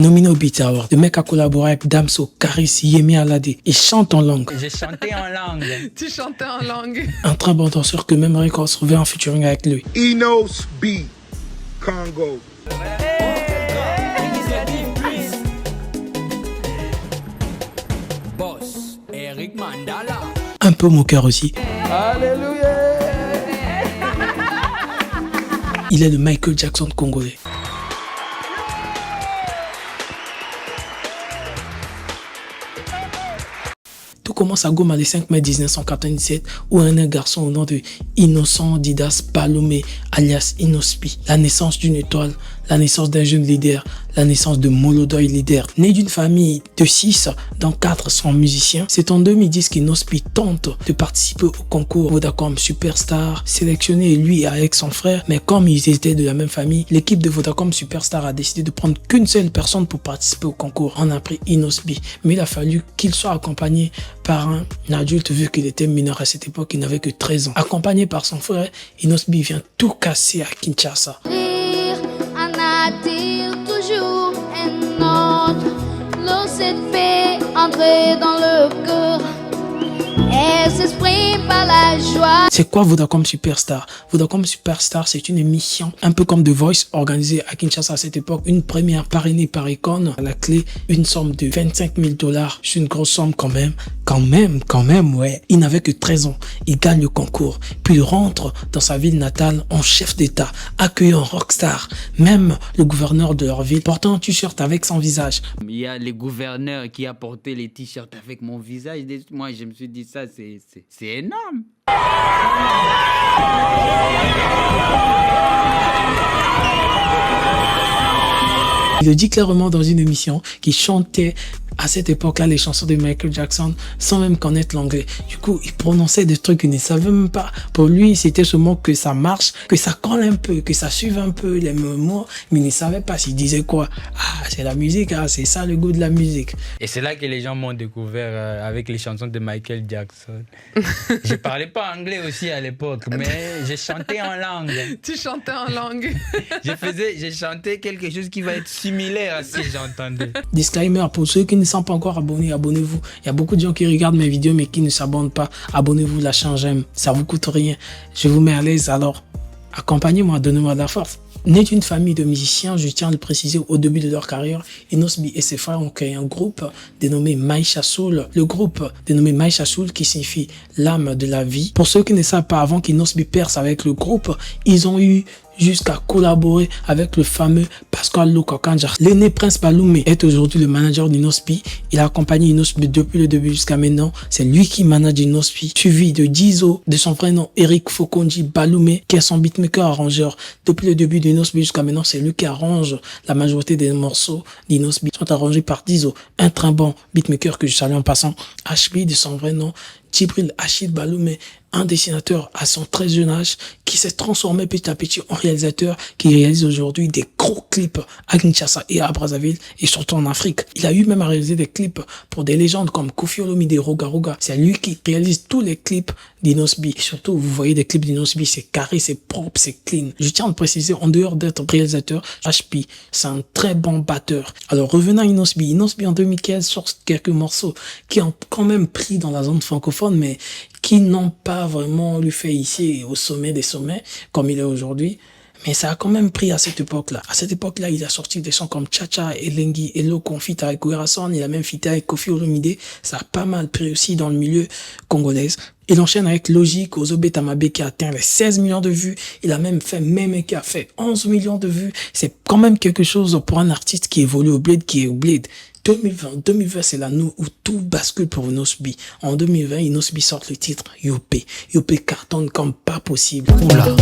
Nominé au Beat Award, le mec a collaboré avec Damso, Caris, Yemi Alade. Il chante en langue. J'ai chanté en langue. Tu chantais en langue. Un très bon danseur que même Records veut en featuring avec lui. Enos B. Congo. Boss, Eric Mandala. Un peu moqueur aussi. Alléluia. Il est le Michael Jackson congolais. Tout commence à Goma le 5 mai 1997 où un garçon au nom de Innocent Didas Balomé alias Inospi. La naissance d'une étoile, la naissance d'un jeune leader, la naissance de Molodoy leader. Né d'une famille de 6, dont 4 sont musiciens, c'est en 2010 qu'Inospi tente de participer au concours Vodacom Superstar, sélectionné lui avec son frère, mais comme ils étaient de la même famille, l'équipe de Vodacom Superstar a décidé de prendre qu'une seule personne pour participer au concours. On a pris Inospi, mais il a fallu qu'il soit accompagné par un adulte vu qu'il était mineur à cette époque, il n'avait que 13 ans. Accompagné par son frère, Inospi vient tout casser à Kinshasa. En attire toujours un autre. L'eau cette paix entrer dans le cœur. Elle s'exprime par la joie. C'est quoi Vodacom Superstar? Vodacom Superstar, c'est une émission un peu comme The Voice organisée à Kinshasa à cette époque. Une première parrainée par Econ. À la clé, une somme de 25 000 $. C'est une grosse somme quand même. Quand même, ouais. Il n'avait que 13 ans. Il gagne le concours. Puis il rentre dans sa ville natale en chef d'État, accueilli en rockstar. Même le gouverneur de leur ville portant un t-shirt avec son visage. Il y a les gouverneurs qui a porté les t-shirts avec mon visage. Moi, je me suis dit, ça, c'est énorme. Il le dit clairement dans une émission qu'il chantait à cette époque-là les chansons de Michael Jackson sans même connaître l'anglais. Du coup, il prononçait des trucs qu'il ne savait même pas. Pour lui, c'était seulement que ça marche, que ça colle un peu, que ça suive un peu les mots, mais il ne savait pas s'il disait quoi. Ah, c'est la musique, ah, c'est ça le goût de la musique. Et c'est là que les gens m'ont découvert avec les chansons de Michael Jackson. Je parlais pas anglais aussi à l'époque, mais j'ai chanté en langue. Tu chantais en langue. J'ai chanté quelque chose qui va être similaire à ce que j'entendais. Disclaimer, pour ceux qui ne sont pas encore abonnés, abonnez-vous. Il y a beaucoup de gens qui regardent mes vidéos mais qui ne s'abonnent pas. Abonnez-vous, lâchez un j'aime, ça vous coûte rien. Je vous mets à l'aise, alors accompagnez-moi, donnez-moi de la force. Né d'une famille de musiciens, je tiens à le préciser, au début de leur carrière, Inosbi et ses frères ont créé un groupe dénommé Maïcha Soul. Le groupe dénommé Maïcha Soul qui signifie l'âme de la vie. Pour ceux qui ne savent pas, avant qu'Inosbi perce avec le groupe, ils ont eu jusqu'à collaborer avec le fameux Pascal Lokokanja. L'aîné Prince Balomé est aujourd'hui le manager d'Inospi. Il a accompagné Inospi depuis le début jusqu'à maintenant. C'est lui qui manage Inospi, suivi de Dizo, de son vrai nom Eric Fokonji Balomé, qui est son beatmaker arrangeur. Depuis le début d'Inospi jusqu'à maintenant, c'est lui qui arrange la majorité des morceaux d'Inospi. Ils sont arrangés par Dizo, un très bon beatmaker que je salue en passant. HB de son vrai nom, Djibril Achid Balomé, un dessinateur à son très jeune âge qui s'est transformé petit à petit en réalisateur qui réalise aujourd'hui des gros clips à Kinshasa et à Brazzaville et surtout en Afrique. Il a eu même à réaliser des clips pour des légendes comme Koffi Olomide, Roga Roga. C'est lui qui réalise tous les clips d'Inosbi. Et surtout, vous voyez des clips d'Inosbi, c'est carré, c'est propre, c'est clean. Je tiens à le préciser, en dehors d'être réalisateur, HP, c'est un très bon batteur. Alors revenons à Inosbi. Inosbi en 2015 sort quelques morceaux qui ont quand même pris dans la zone francophone, mais qui n'ont pas vraiment lui fait ici au sommet des sommets, comme il est aujourd'hui. Mais ça a quand même pris à cette époque-là. À cette époque-là, il a sorti des sons comme Chacha, Elengi, Elo, Confit avec Guerasson. Il a même fité avec Koffi Olomide. Ça a pas mal pris aussi dans le milieu congolais. Il enchaîne avec Logique, Ozobe Tamabe qui a atteint les 16 millions de vues. Il a même fait Meme qui a fait 11 millions de vues. C'est quand même quelque chose pour un artiste qui évolue au bled, qui est au bled. 2020, c'est l'année où tout bascule pour Inosbi. En 2020, Inosbi sort le titre Yopé. Yopé cartonne comme pas possible. Oula.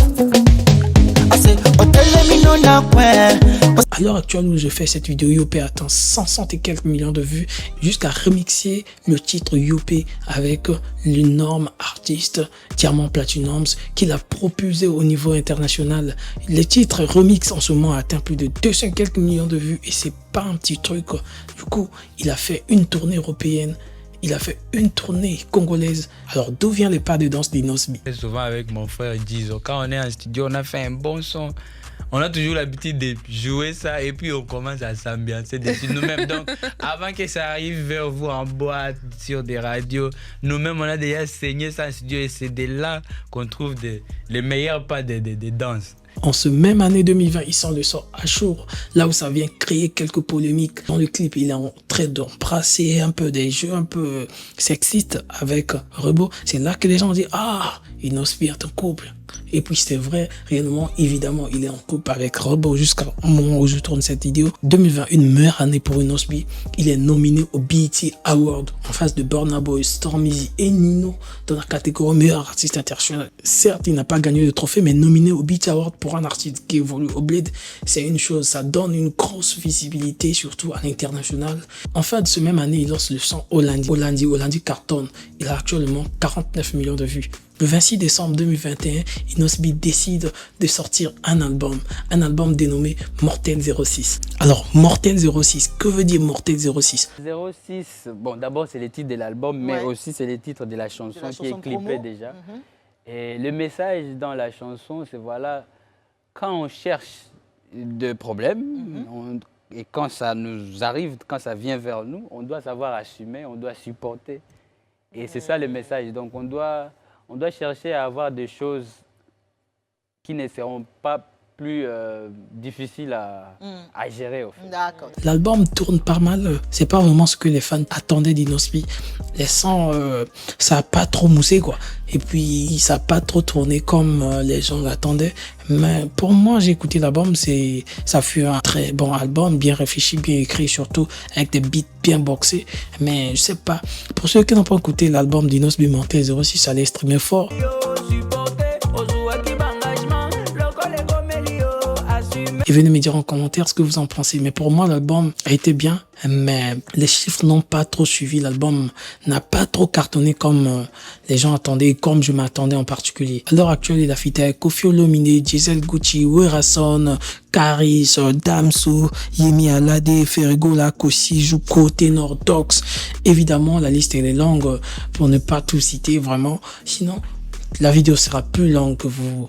À l'heure actuelle où je fais cette vidéo, Yopé atteint 160 et quelques millions de vues jusqu'à remixer le titre Yopé avec l'énorme artiste Diamant Platnumz qui l'a propulsé au niveau international. Les titres remix en ce moment atteint plus de 200 et quelques millions de vues et c'est pas un petit truc. Du coup, il a fait une tournée européenne. Il a fait une tournée congolaise. Alors, d'où vient les pas de danse d'Inosbi? Souvent avec mon frère Dizo, quand on est en studio, on a fait un bon son. on a toujours l'habitude de jouer ça et puis on commence à s'ambiancer dessus nous-mêmes. Donc, avant que ça arrive vers vous en boîte, sur des radios, nous-mêmes, on a déjà saigné ça en studio et c'est de là qu'on trouve les meilleurs pas de danse. En ce même année 2020, il sort le son Achour, là où ça vient créer quelques polémiques. Dans le clip, il est en train d'embrasser un peu des jeux un peu sexistes avec Rebo. C'est là que les gens disent « Ah, Inosbi est en couple ». Et puis c'est vrai, réellement, évidemment, il est en couple avec Rebo jusqu'au moment où je tourne cette vidéo. 2020, une meilleure année pour Inosbi. Il est nominé au BET Award en face de Burna Boy, Stormy et Nino dans la catégorie meilleur artiste international. Certes, il n'a pas gagné le trophée, mais nominé au BET Award pour un artiste qui évolue au Bled, c'est une chose. Ça donne une grosse visibilité, surtout à l'international. En fin de ce même année, il lance le son Hollandi cartonne. Il a actuellement 49 millions de vues. Le 26 décembre 2021, Inosbi décide de sortir un album dénommé Mortel 06. Alors, Mortel 06, que veut dire Mortel 06? 06, bon, d'abord c'est le titre de l'album, mais aussi c'est le titre de la chanson qui est clippée déjà. Et le message dans la chanson, c'est voilà, quand on cherche des problèmes, et quand ça nous arrive, quand ça vient vers nous, on doit savoir assumer, on doit supporter. Et c'est ça le message. Donc on doit chercher à avoir des choses qui ne seront pas plus difficiles à gérer. Au fait. D'accord. L'album tourne pas mal. C'est pas vraiment ce que les fans attendaient d'Inosbi. Les sons, ça a pas trop moussé, quoi. Et puis, ça a pas trop tourné comme les gens l'attendaient. Mais pour moi, j'ai écouté l'album. Ça fut un très bon album, bien réfléchi, bien écrit, surtout avec des beats bien boxés. Mais je sais pas. Pour ceux qui n'ont pas écouté l'album d'Inosbi Mortel 06, ça allait streamer fort. Et venez me dire en commentaire ce que vous en pensez. Mais pour moi, l'album a été bien, mais les chiffres n'ont pas trop suivi. L'album n'a pas trop cartonné comme les gens attendaient, comme je m'attendais en particulier. À l'heure actuelle, il a fité avec Koffi Olomide, Giselle Gucci, Werason, Karis, Damso, Yemi Alade, Ferego Lakosi, Juko, Tenor, Dox. Évidemment, la liste elle est longue pour ne pas tout citer vraiment. Sinon, la vidéo sera plus longue que vous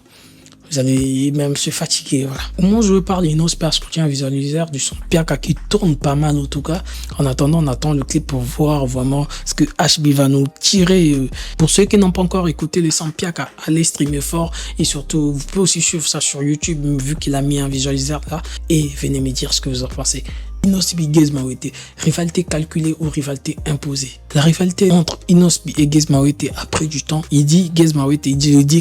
allez même se fatiguer, voilà. Au moment où je veux parler, Inos parce que je tiens un visualisateur du son Piaka qui tourne pas mal en tout cas. En attendant, on attend le clip pour voir vraiment ce que HB va nous tirer. Pour ceux qui n'ont pas encore écouté le son Piaka, allez streamer fort et surtout, vous pouvez aussi suivre ça sur YouTube vu qu'il a mis un visualisateur là et venez me dire ce que vous en pensez. Inosbi Gez Mawete, rivalité calculée ou rivalité imposée. La rivalité entre Inosbi et Gez Mawete a pris du temps. Il dit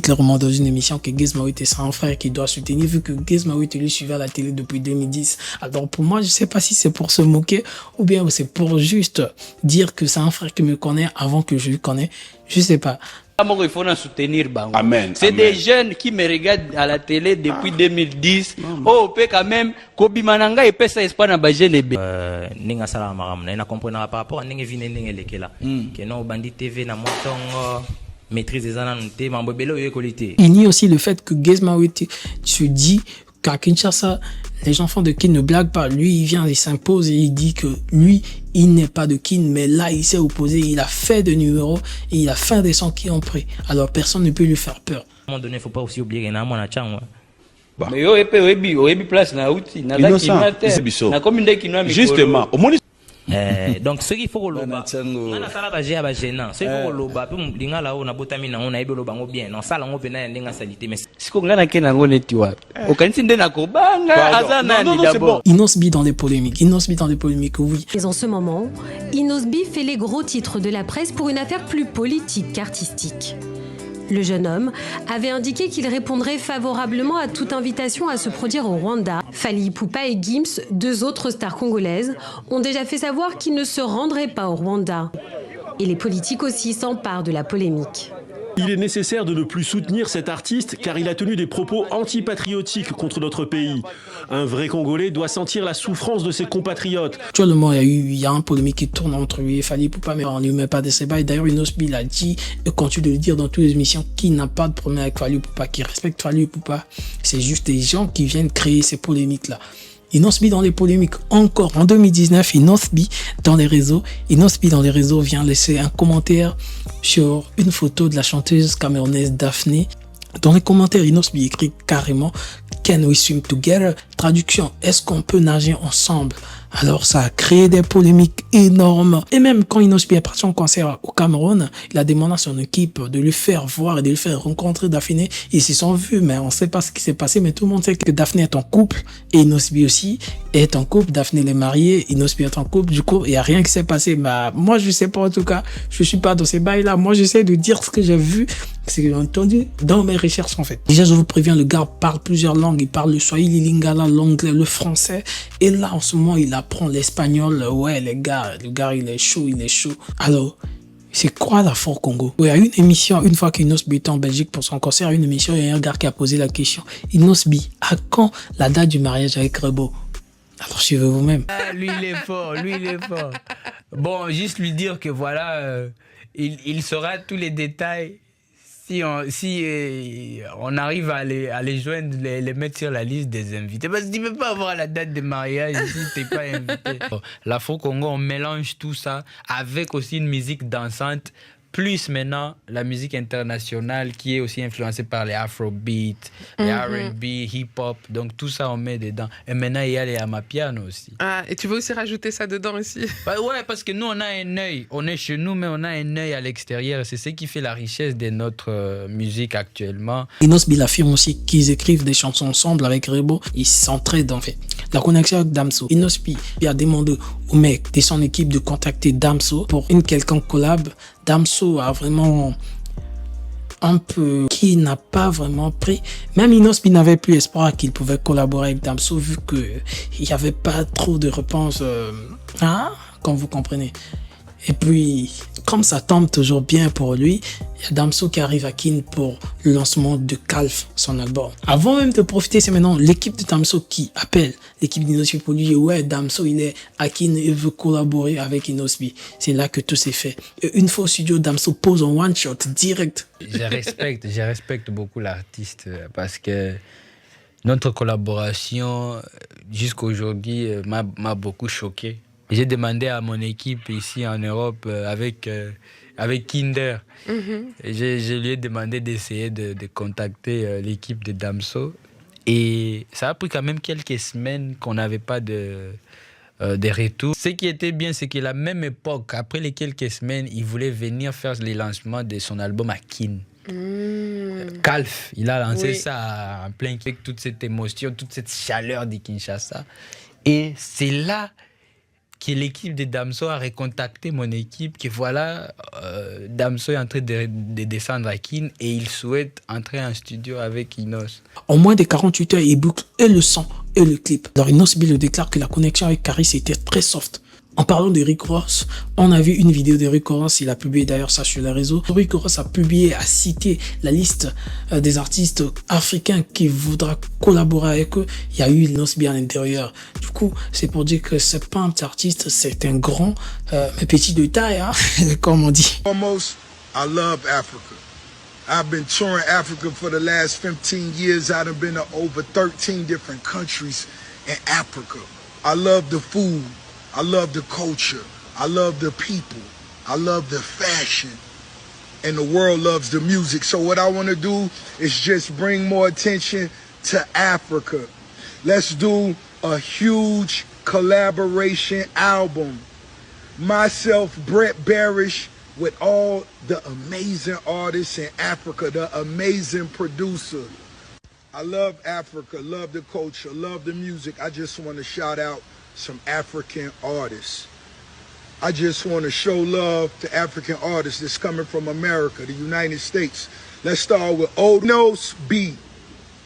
clairement dans une émission que Gez Mawete c'est un frère qui doit soutenir vu que Gez Mawete lui suivait à la télé depuis 2010. Alors pour moi, je sais pas si c'est pour se moquer ou bien c'est pour juste dire que c'est un frère qui me connaît avant que je le connais. Je sais pas. Il faut soutenir Bango. Amen. C'est des jeunes qui me regardent à la télé depuis 2010. Oh, peut quand même, Kobi Mananga et Pesa Espoir na Bajene. Ninga sala maram na comprendre par rapport à ninga vine ninga lekela. Que non Bandit TV na motongo maîtrise des ananté mambo belo yekolité. Il nie aussi le fait que Gez Mawete se dit qu'à Kinshasa, les enfants de Kin ne blaguent pas. Lui, il vient, il s'impose et il dit que lui, il n'est pas de Kin, mais là, il s'est opposé. Il a fait des numéros et il a fait des sons qui ont pris. Alors, personne ne peut lui faire peur. À un moment donné, il ne faut pas aussi oublier qu'il y a un chang. Mais oebi place na outi na la kinate na commune de Kinoa. Justement, au moins donc ce qu'il faut loba na sala ba géré ba gênant ce qu'il faut loba pe linga la ona botami na ona ebelo bango bien non sala ngo pena ndinga salite mais siko ngana kena ngo neti wa okanisi nde na kobanga azana ni d'abord. Inosbi dans les polémiques, oui. Mais en ce moment, Inosbi fait les gros titres de la presse pour une affaire plus politique qu'artistique. Le jeune homme avait indiqué qu'il répondrait favorablement à toute invitation à se produire au Rwanda. Fally Ipupa et Gims, deux autres stars congolaises, ont déjà fait savoir qu'ils ne se rendraient pas au Rwanda. Et les politiques aussi s'emparent de la polémique. Il est nécessaire de ne plus soutenir cet artiste car il a tenu des propos antipatriotiques contre notre pays. Un vrai Congolais doit sentir la souffrance de ses compatriotes. Actuellement, il y a un polémique qui tourne entre lui et Fally Ipupa, mais on ne lui met pas de sébat. Et d'ailleurs, Inosbi l'a dit et continue de le dire dans toutes les émissions qu'il n'a pas de problème avec Fally Ipupa, qu'il respecte Fally Ipupa. C'est juste des gens qui viennent créer ces polémiques-là. Inosbi dans les polémiques encore en 2019, Inosbi dans les réseaux vient laisser un commentaire sur une photo de la chanteuse camerounaise Daphné Dans les commentaires, Inosbi écrit carrément Can we swim together? Traduction, est-ce qu'on peut nager ensemble? Alors ça a créé des polémiques énormes. Et même quand Inosbi est parti en concert au Cameroun, il a demandé à son équipe de lui faire voir et de lui faire rencontrer Daphné. Ils se sont vus, mais on ne sait pas ce qui s'est passé. Mais tout le monde sait que Daphné est en couple et Inosbi aussi est en couple. Daphné est mariée, Inosbi est en couple. Du coup, il n'y a rien qui s'est passé. Bah, moi, je ne sais pas en tout cas. Je ne suis pas dans ces bails-là. Moi, j'essaie de dire ce que j'ai vu, ce que j'ai entendu dans mes recherches en fait. Déjà, je vous préviens, le gars parle plusieurs langues. Il parle le swahili, lingala, l'anglais, le français. Et là, en ce moment, il apprend l'espagnol. Ouais, le gars, il est chaud, il est chaud. Alors, c'est quoi l'Afro Congo? Oui, à une émission, une fois qu'Inosbi était en Belgique pour son concert, à une émission, il y a un gars qui a posé la question. Inosbi, à quand la date du mariage avec Rebo? Alors, suivez vous-même. Ah, lui, il est fort, lui, il est fort. Bon, juste lui dire que voilà, il saura tous les détails. Si on arrive à les joindre, les mettre sur la liste des invités. Parce que tu ne peux pas avoir la date de mariage si tu n'es pas invité. L'Afro-Congo, on mélange tout ça avec aussi une musique dansante, plus maintenant la musique internationale qui est aussi influencée par les Afrobeats, les R&B, hip-hop. Donc tout ça, on met dedans. Et maintenant, il y a les amapiano aussi. Ah, et tu veux aussi rajouter ça dedans aussi? Bah ouais, parce que nous, on a un œil. On est chez nous, mais on a un œil à l'extérieur. C'est ce qui fait la richesse de notre musique actuellement. Inosbi affirme aussi qu'ils écrivent des chansons ensemble avec Rebo. Ils s'entraident en fait. La connexion avec Damso. Inosbi a demandé au mec de son équipe de contacter Damso pour une quelconque collab. Damso a vraiment un peu qui n'a pas vraiment pris. Même Inosbi n'avait plus espoir qu'il pouvait collaborer avec Damso vu qu'il n'y avait pas trop de réponses, comme vous comprenez. Et puis, comme ça tombe toujours bien pour lui, il y a Damso qui arrive à Kin pour le lancement de Calf, son album. Avant même de profiter, c'est maintenant l'équipe de Damso qui appelle l'équipe d'Inosbi pour lui dire ouais, Damso il est à Kin et veut collaborer avec Inosbi. C'est là que tout s'est fait. Et une fois au studio, Damso pose en one shot direct. Je respecte beaucoup l'artiste parce que notre collaboration jusqu'à aujourd'hui m'a beaucoup choqué. J'ai demandé à mon équipe ici en Europe avec Kinder. Et je lui ai demandé d'essayer de contacter l'équipe de Damso. Et ça a pris quand même quelques semaines qu'on n'avait pas de retour. Ce qui était bien, c'est qu'à la même époque, après les quelques semaines, il voulait venir faire les lancements de son album à Kin. Calf, il a lancé ça en plein avec toute cette émotion, toute cette chaleur de Kinshasa. Et c'est là que l'équipe de Damso a recontacté mon équipe, que voilà, Damso est en train de descendre à Kin et il souhaite entrer en studio avec Inos. En moins de 48 heures, il boucle et le son et le clip. Alors Inosbi le déclare que la connexion avec Caris était très soft. En parlant de Rick Ross, on a vu une vidéo de Rick Ross, il a publié d'ailleurs ça sur les réseaux. Rick Ross a publié, a cité la liste des artistes africains qui voudra collaborer avec eux. Il y a eu Inosbi à l'intérieur. Du coup, c'est pour dire que c'est pas un petit artiste, c'est un grand, mais petit de taille, hein, comme on dit. Almost, I love Africa. I've been touring Africa for the last 15 years. I've been to over 13 different countries in Africa. I love the food. I love the culture. I love the people. I love the fashion. And the world loves the music. So what I want to do is just bring more attention to Africa. Let's do a huge collaboration album. Myself, Brett Barish, with all the amazing artists in Africa, the amazing producer. I love Africa, love the culture, love the music. I just want to shout out some African artists. I just want to show love to African artists that's coming from America, the United States. Let's start with Onos B,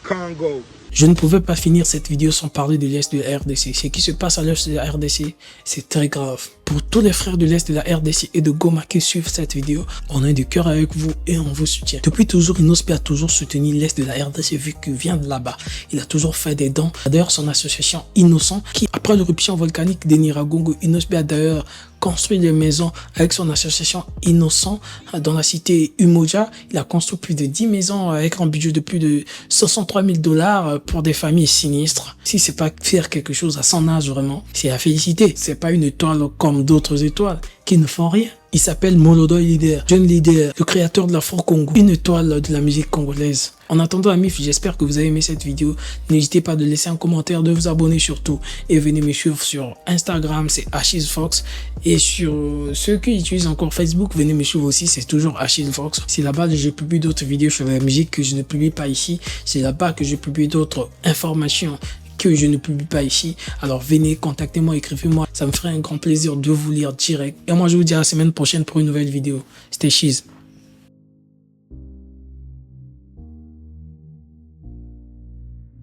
Congo. Je ne pouvais pas finir cette vidéo sans parler de l'Est de la RDC. Ce qui se passe à l'Est de la RDC, c'est très grave. Pour tous les frères de l'Est de la RDC et de Goma qui suivent cette vidéo, on est de cœur avec vous et on vous soutient. Depuis toujours, Inosbi a toujours soutenu l'Est de la RDC vu qu'il vient de là-bas. Il a toujours fait des dons. D'ailleurs, son association Innocent, qui après l'éruption volcanique de Nyiragongo, Inosbi a d'ailleurs construit des maisons avec son association Innocent dans la cité Umoja. Il a construit plus de 10 maisons avec un budget de plus de 63 000 $ pour des familles sinistres. Si c'est pas faire quelque chose à son âge vraiment, c'est à féliciter. C'est pas une étoile comme d'autres étoiles qui ne font rien. Il s'appelle Molodo Leader, jeune leader, le créateur de l'Afro-Congo, une étoile de la musique congolaise. En attendant, amis, j'espère que vous avez aimé cette vidéo. N'hésitez pas de laisser un commentaire, de vous abonner surtout. Et venez me suivre sur Instagram, c'est AchillesFox. Et sur ceux qui utilisent encore Facebook, venez me suivre aussi, c'est toujours AchillesFox. C'est là-bas que je publie d'autres vidéos sur la musique que je ne publie pas ici. C'est là-bas que je publie d'autres informations que je ne publie pas ici. Alors venez, contactez-moi, écrivez-moi. Ça me ferait un grand plaisir de vous lire direct. Et moi, je vous dis à la semaine prochaine pour une nouvelle vidéo. C'était Chiz.